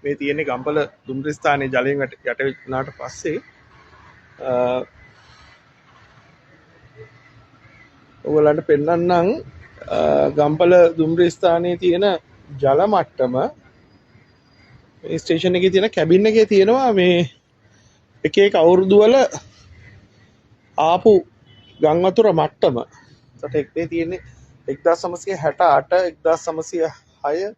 මේ තියෙන්නේ ගම්පල දුම්රිය ස්ථානයේ ජලයෙන් යට වුණාට පස්සේ ඔයගලන්ට පෙන්නන්නම් ගම්පල දුම්රිය ස්ථානයේ තියෙන ජල මට්ටම මේ ස්ටේෂන් එකේ තියෙන කැබින් එකේ තියෙනවා මේ එක එක අවුරුදු වල ආපු ගම් වතුර මට්ටම. ඒකට එකේ තියෙන්නේ 1968 1906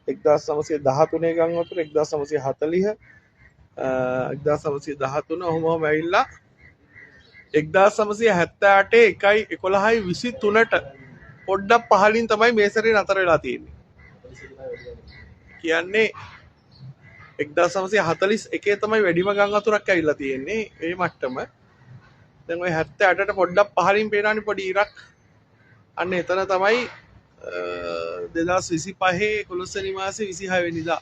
1913 ගම් වතුර 1940 1913 ඔහොම ඇවිල්ලා 1978 1.11.23ට පොඩ්ඩක් පහලින් තමයි මේ සැරේ නතර වෙලා තියෙන්නේ. කියන්නේ 1941 තමයි වැඩිම ගම් වතුරක් ඇවිල්ලා තියෙන්නේ මේ මට්ටම. දැන් ওই 78ට පොඩ්ඩක් පහලින් පේනවනේ පොඩි ඉරක්. අන්න එතන තමයි 2025 11 වෙනි මාසේ 26 වෙනිදා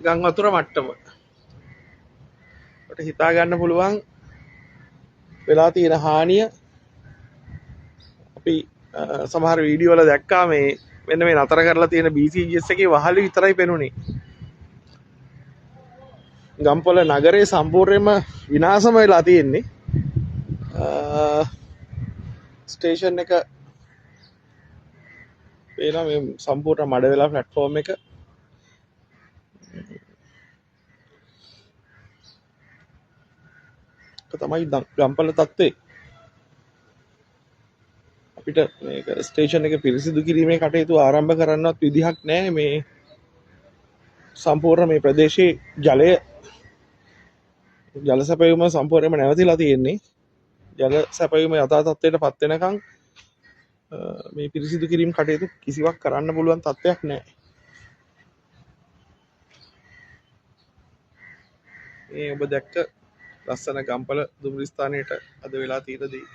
ගම් වතුර මට්ටම. ඔට හිතා ගන්න පුළුවන් වෙලා තියෙන හානිය. අපි සමහර වීඩියෝ වල දැක්කා මේ මෙන්න මේ නතර කරලා තියෙන BCGS එකේ වහලු විතරයි පෙනුනේ. ගම්පොළ නගරේ සම්පූර්ණයෙන්ම විනාශම වෙලා තියෙන්නේ. ස්ටේෂන් එක පේනවා මේ සම්පූර්ණ මඩ වෙලා ප්ලැට්ෆෝම් එක. තමයි ගම්පල තත්ත්වේ. අපිට මේක ස්ටේෂන් එක පිරිසිදු කිරීමේ කටයුතු ආරම්භ කරන්නවත් විදිහක් නැහැ. මේ සම්පූර්ණ මේ ප්‍රදේශයේ ජල සැපයුම සම්පූර්ණයෙන්ම නැවතිලා තියෙන්නේ. ජල සැපයුම යථා තත්ත්වයට පත් වෙනකන් මේ පිරිසිදු කිරීම කටයුතු කිසිවක් කරන්න පුළුවන් තත්ත්වයක් නැහැ. මේ ඔබ දැක්ක ලස්සන ගම්පල දුම්රිය ස්ථානයට අද වෙලා තියෙන දේ